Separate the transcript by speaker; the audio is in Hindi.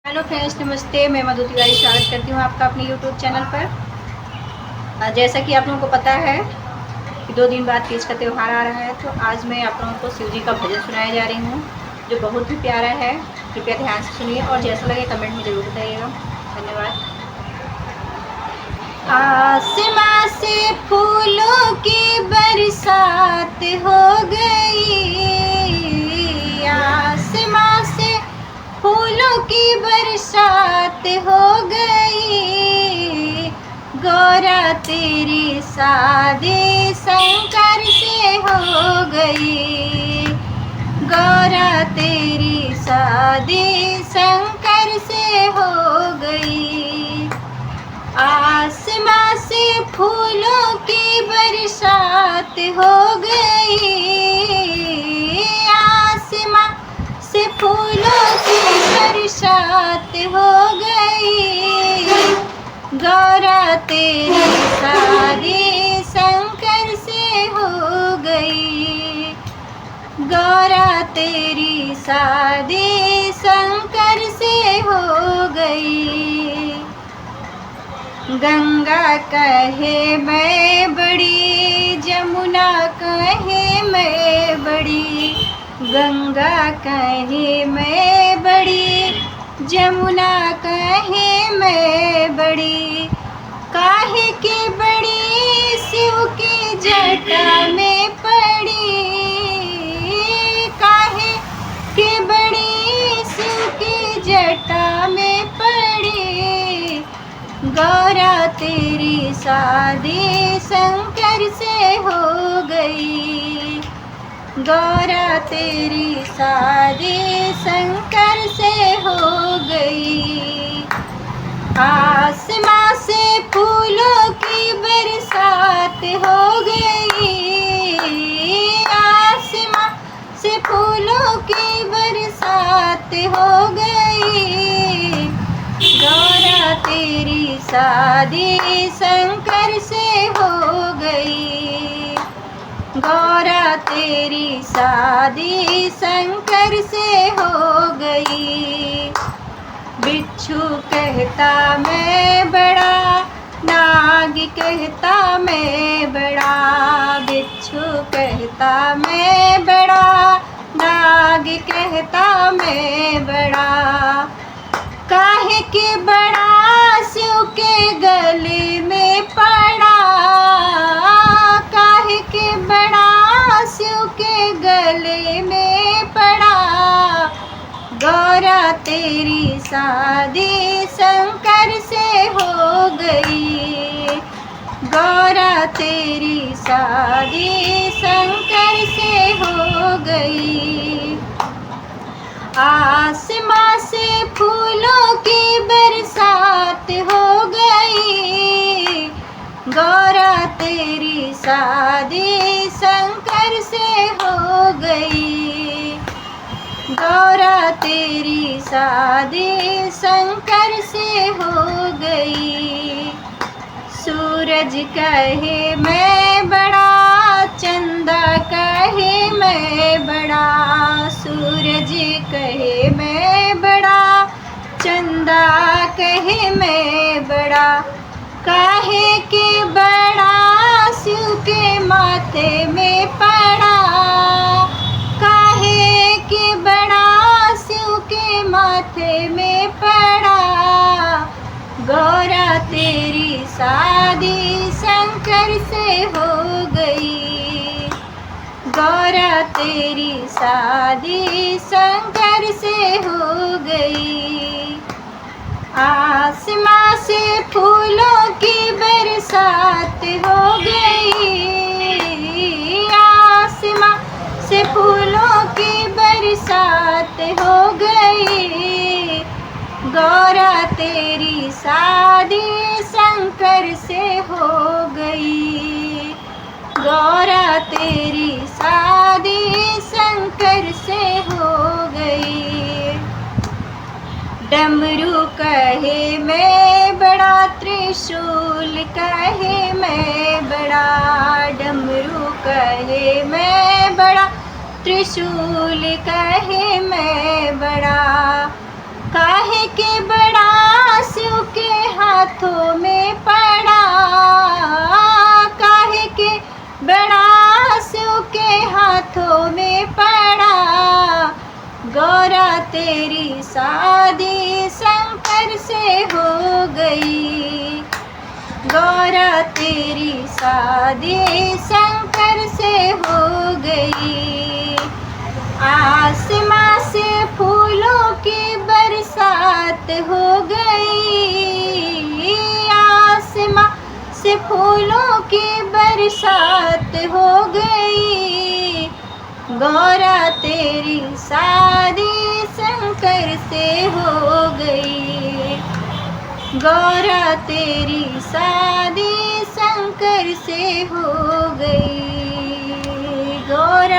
Speaker 1: हेलो फ्रेंड्स, नमस्ते। मैं मधु तिवारी स्वागत करती हूँ आपका अपने यूट्यूब चैनल पर। जैसा कि आप लोगों को पता है कि 2 दिन बाद तीज का त्यौहार आ रहा है, तो आज मैं आप लोगों को शिव जी का भजन सुनाने जा रही हूँ, जो बहुत ही प्यारा है। कृपया ध्यान से सुनिए और जैसा लगे कमेंट में ज़रूर बताइएगा। धन्यवाद। आसमां से फूलों की बरसात हो गई, आसमां से फूलों की बरसात हो गई। गौरा तेरी शादी शंकर से हो गई, गौरा तेरी शादी शंकर से हो गई। आसमां से फूलों की बरसात हो गई, आसमां से फूलों की बरसात हो गई। गौरा तेरी शादी शंकर से हो गई, गौरा तेरी शादी शंकर से हो गई। गंगा कहे मैं बड़ी, जमुना कहे मैं बड़ी, गंगा कहे मैं बड़ी, जमुना कहे मैं बड़ी। काहे की बड़ी शिव की जटा में पड़ी, काहे की बड़ी शिव की जटा में पड़ी। गौरा तेरी शादी शंकर से हो गई, गौरा तेरी शादी शंकर से हो गई। आसमां से फूलों की बरसात हो गई, आसमां से फूलों की बरसात हो गई। गौरा तेरी शादी शंकर से हो गई, गौरा तेरी शादी शंकर से हो गई। बिच्छू कहता मैं बड़ा, नाग कहता मैं बड़ा, बिच्छू कहता मैं बड़ा, नाग कहता मैं बड़ा। काहे के बड़ा शिव के गले में पड़ा, काहे के बड़ा शिव के गले में पड़ा। गौरा तेरी शादी शंकर से हो गई, गौरा तेरी शादी शंकर से हो गई। आसमां से फूलों की बरसात हो गई, गौरा तेरी शादी शंकर से हो गई, गौरा तेरी शादी शंकर से हो गई। सूरज कहे मैं बड़ा, चंदा कहे मैं बड़ा, सूरज कहे मैं बड़ा, चंदा कहे मैं बड़ा। काहे के बड़ा शिव के माथे में पड़ा, काहे के बड़ा शिव के माथे में पड़ा। गौरा तेरी शादी शंकर से हो गई, गौरा तेरी शादी शंकर से हो गई। आसमां से फूलों की बरसात हो गई, आसमां से फूलों की बरसात हो गई। गौरा तेरी शादी शंकर से हो गई, गौरा तेरी शादी शंकर से हो गई। डमरू कहे मैं बड़ा, त्रिशूल कहे मैं बड़ा, डमरू कहे मैं बड़ा, त्रिशूल कहे मैं बड़ा। काहे के बड़ा शिव के हाथों में पड़ा, काहे के बड़ा शिव के हाथों में पड़ा। गौरा तेरी शादी शंकर से हो गई, गौरा तेरी शादी शंकर से हो गई। आसमां से फूलों की बरसात हो गई, आसमां से फूलों की बरसात हो गई। गौरा तेरी शादी शंकर से हो गई, गौरा तेरी शादी शंकर से हो गई। गौरा